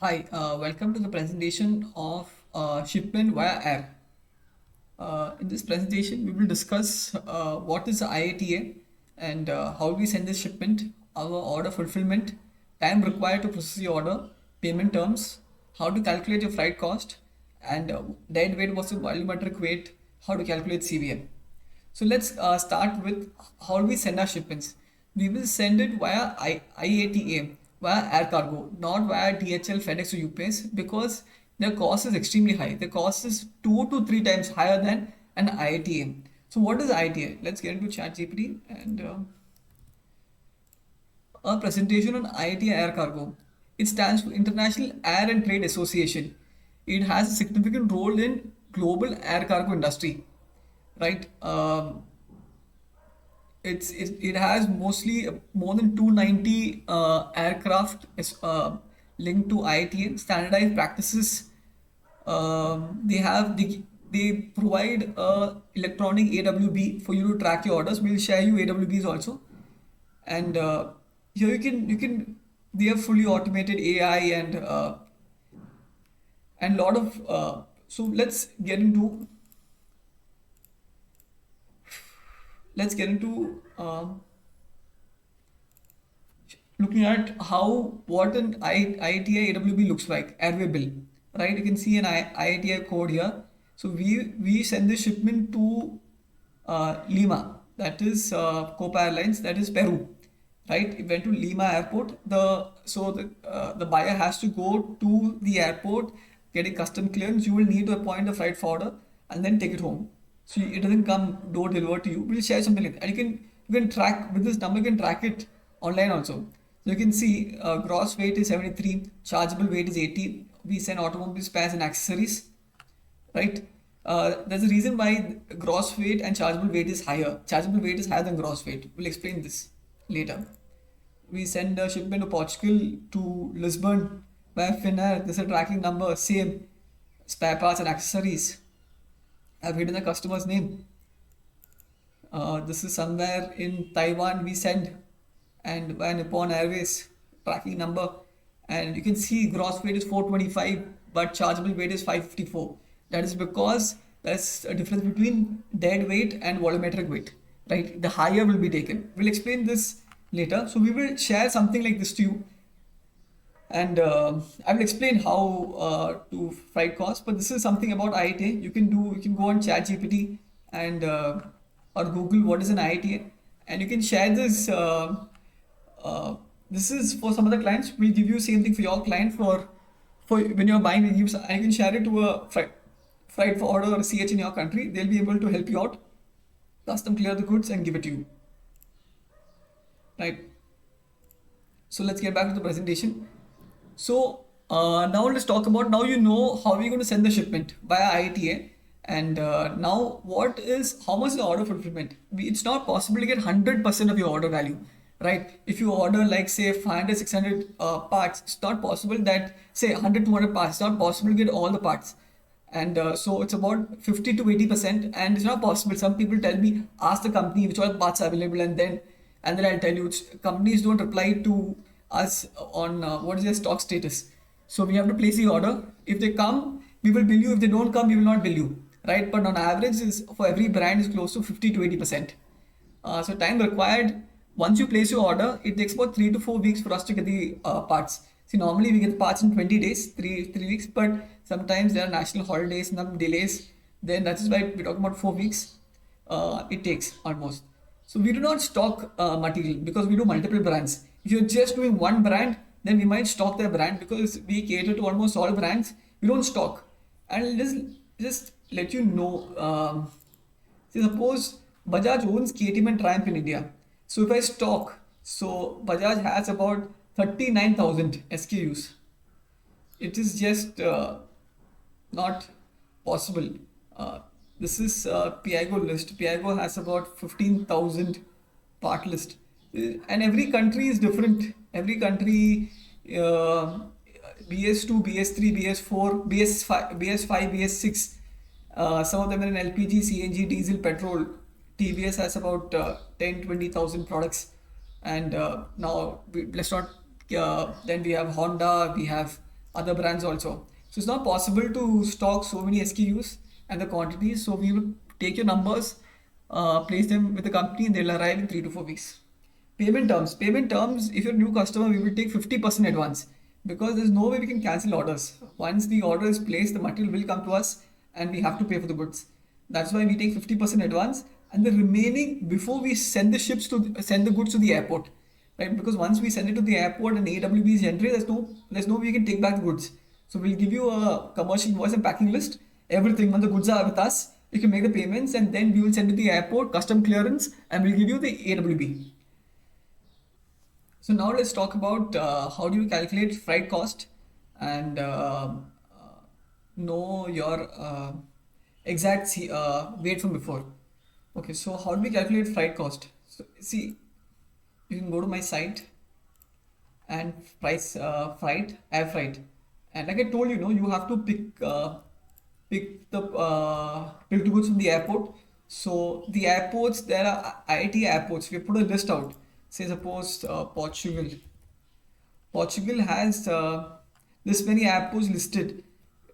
Hi, welcome to the presentation of Shipment Via Air. In this presentation, we will discuss what is the IATA and how we send the shipment, our order fulfillment, time required to process the order, payment terms, how to calculate your freight cost, and dead weight versus volumetric weight, how to calculate CVM. So let's start with how do we send our shipments. We will send it via IATA, via air cargo, not via DHL, FedEx or UPS because their cost is extremely high. The cost is 2 to 3 times higher than an IATA. So what is IATA? Let's get into ChatGPT and a presentation on IATA Air Cargo. It stands for International Air and Trade Association. It has a significant role in global air cargo industry, right? It has mostly more than 290 aircraft is linked to IATA standardized practices. They provide electronic AWB for you to track your orders. We'll share you AWBs also, and here you can they have fully automated AI and lot of so let's get into looking at how what an IATA AWB looks like, airway bill, right? You can see an IATA code here. So we send the shipment to Lima, that is Copa Airlines, that is Peru, right? It went to Lima airport. The buyer has to go to the airport, getting custom clearance. You will need to appoint a freight forwarder and then take it home. So it doesn't come door delivered to you. We'll share something like that. And you can track with this number. You can track it online also. So you can see gross weight is 73, chargeable weight is 80. We send automobile spares and accessories, right? There's a reason why gross weight and chargeable weight is higher. Chargeable weight is higher than gross weight. We'll explain this later. We send a shipment to Portugal to Lisbon by Finnair. This is a tracking number, same spare parts and accessories. I've hidden the customer's name. This is somewhere in Taiwan we send, and by Nippon Airways tracking number, and you can see gross weight is 425 but chargeable weight is 554. That is because there's a difference between dead weight and volumetric weight, right? The higher will be taken. We'll explain this later. So we will share something like this to you, and I will explain how to freight cost. But this is something about IATA. You can go on ChatGPT and or Google what is an IATA, and you can share this. This is for some other clients. We'll give you same thing for your client for when you're buying. I can share it to a freight forwarder or a CH in your country. They'll be able to help you out, custom clear the goods and give it to you, right? So let's get back to the presentation. So now let's talk about, now you know how we're going to send the shipment via IATA, and now how much is the order fulfillment? It's not possible to get 100% of your order value, right? If you order like say 500 600 parts, it's not possible that say 100 200 parts, it's not possible to get all the parts. And so it's about 50 to 80%, and it's not possible. Some people tell me, ask the company which all parts are available, and then I'll tell you. Companies don't reply to us on what is their stock status. So we have to place the order. If they come, we will bill you. If they don't come, we will not bill you, right? But on average, is for every brand is close to 50 to 80%. So time required, once you place your order, it takes about 3 to 4 weeks for us to get the parts. See, normally we get the parts in 20 days, three weeks, but sometimes there are national holidays and some delays. Then that is why we're talking about 4 weeks. It takes almost. So we do not stock material because we do multiple brands. If you're just doing one brand, then we might stock their brand because we cater to almost all brands. We don't stock. And just let you know, see, suppose Bajaj owns KTM and Triumph in India. So if I stock, so Bajaj has about 39,000 SKUs. It is just not possible. This is Piago list. Piago has about 15,000 part list, and every country is different. Every country, BS2, BS3, BS4, BS5, BS5, BS6. Some of them are in LPG, CNG, diesel, petrol. TVS has about 10 20,000 products, and now let's not. Then we have Honda, we have other brands also. So it's not possible to stock so many SKUs and the quantities. So we will take your numbers, place them with the company, and they'll arrive in 3 to 4 weeks. Payment terms, if you're a new customer, we will take 50% advance because there's no way we can cancel orders. Once the order is placed, the material will come to us and we have to pay for the goods. That's why we take 50% advance, and the remaining before we send the goods to the airport, right? Because once we send it to the airport and AWB is generated, there's no way we can take back the goods. So we'll give you a commercial invoice and packing list, everything. When the goods are with us, you can make the payments, and then we will send it to the airport, custom clearance, and we'll give you the AWB. So now let's talk about how do you calculate freight cost and know your exact weight from before. Okay, so how do we calculate freight cost? So see, you can go to my site and price freight, air freight, and like I told you, you have to pick the goods from the airport. So the airports, there are IIT airports. We put a list out. Say suppose Portugal has this many airports listed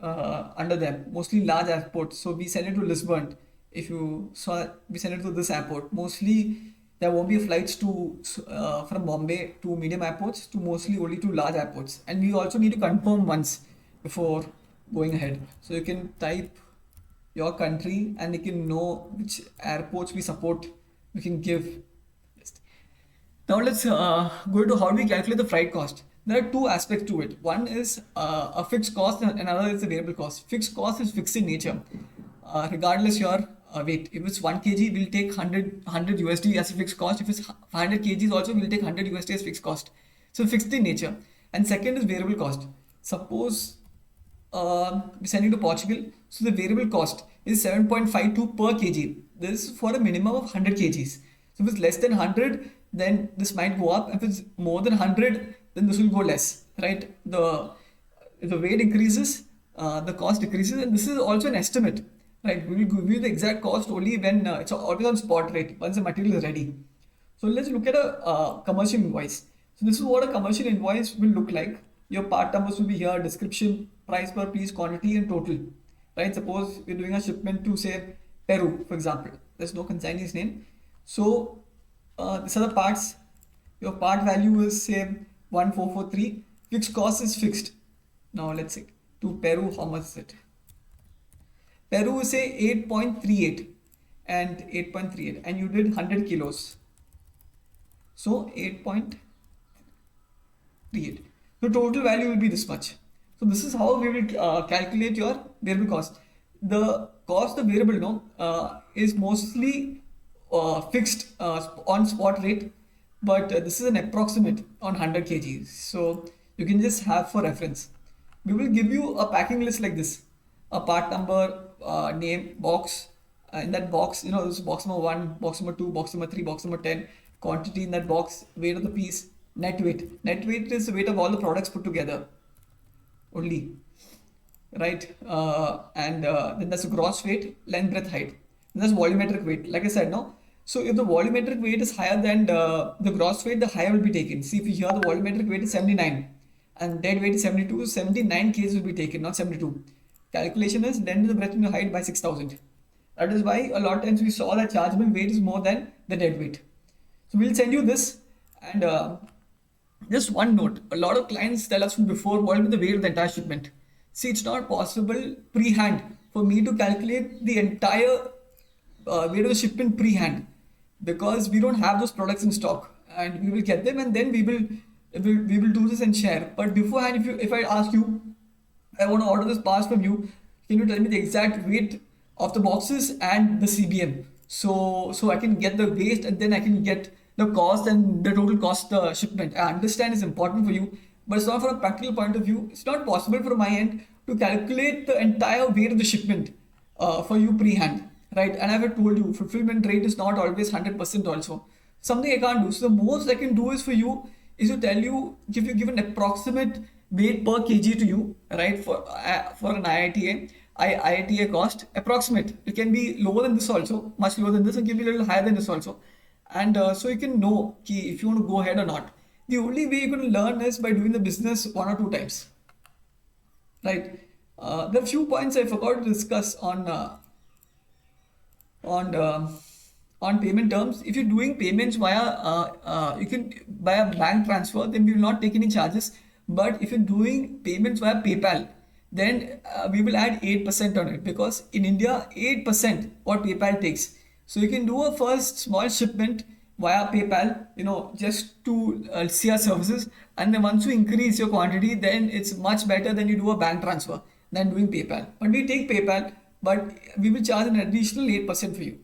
under them, mostly large airports. So we send it to Lisbon. If you saw, we send it to this airport. Mostly there won't be flights to from Bombay to medium airports, to mostly only to large airports. And we also need to confirm once before going ahead. So you can type your country and you can know which airports we support. We can give. Now let's go to how do we calculate the freight cost. There are two aspects to it. One is a fixed cost and another is a variable cost. Fixed cost is fixed in nature, regardless your weight. If it's 1 kg, we'll take 100 USD as a fixed cost. If it's 500 kgs also, we'll take 100 USD as fixed cost. So fixed in nature. And second is variable cost. Suppose we're sending to Portugal, so the variable cost is 7.52 per kg. This is for a minimum of 100 kgs. So if it's less than 100, then this might go up. If it's more than 100, then this will go less, right? If the weight increases, the cost decreases, and this is also an estimate, right? We will give you the exact cost only when it's always on spot rate once the material is ready. So let's look at a commercial invoice. So this is what a commercial invoice will look like. Your part numbers will be here, description, price per piece, quantity, and total, right? Suppose we're doing a shipment to say Peru, for example. There's no consignee's name. So these are the parts. Your part value is say 1443. Fixed cost is fixed. Now let's see. To Peru, how much is it? Peru is say 8.38 and 8.38, and you did 100 kilos. So 8.38. The total value will be this much. So this is how we will calculate your variable cost. The cost of variable is mostly fixed on spot rate, but this is an approximate on 100 kgs. So you can just have for reference. We will give you a packing list like this: a part number, name, box. In that box, this is box number 1, box number 2, box number 3, box number 10. Quantity in that box, weight of the piece, net weight. Net weight is the weight of all the products put together only, right? And then there's a gross weight, length, breadth, height. And there's volumetric weight. Like I said, no. So if the volumetric weight is higher than the gross weight, the higher will be taken. See, if you hear the volumetric weight is 79 and dead weight is 72, 79 kgs will be taken, not 72. Calculation is length, the breadth, and the height by 6,000. That is why a lot of times we saw that chargeable weight is more than the dead weight. So we'll send you this. And just one note: a lot of clients tell us from before what will be the weight of the entire shipment. See, it's not possible pre-hand for me to calculate the entire weight of the shipment pre-hand, because we don't have those products in stock, and we will get them and then we will do this and share. But beforehand, if I ask you, I want to order this parts from you, can you tell me the exact weight of the boxes and the CBM, so I can get the weight and then I can get the cost and the total cost the shipment. I understand it's important for you, but it's not from a practical point of view. It's not possible from my end to calculate the entire weight of the shipment for you pre-hand, right? And I've told you, fulfillment rate is not always 100% also. Something I can't do. So the most I can do is for you is to tell you, give an approximate weight per kg to you, right? For an IITA cost, approximate. It can be lower than this also, much lower than this, and can be a little higher than this also. And so you can know if you want to go ahead or not. The only way you can learn is by doing the business 1 or 2 times. right? There are few points I forgot to discuss on on payment terms. If you're doing payments via you can via bank transfer, then we will not take any charges. But if you're doing payments via PayPal, then we will add 8% on it, because in India 8% what PayPal takes. So you can do a first small shipment via PayPal, just to see our services, and then once you increase your quantity, then it's much better than you do a bank transfer than doing PayPal. But we take PayPal, but we will charge an additional 8% for you.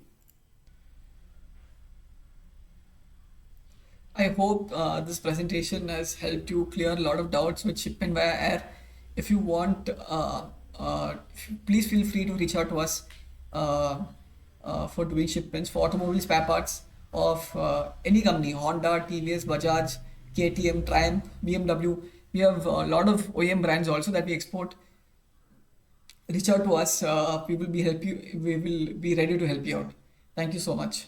I hope this presentation has helped you clear a lot of doubts with Shipment Via Air. If you want, please feel free to reach out to us for doing shipments for automobile spare parts of any company: Honda, TVS, Bajaj, KTM, Triumph, BMW. We have a lot of OEM brands also that we export. Reach out to us. We will be ready to help you out. Thank you so much.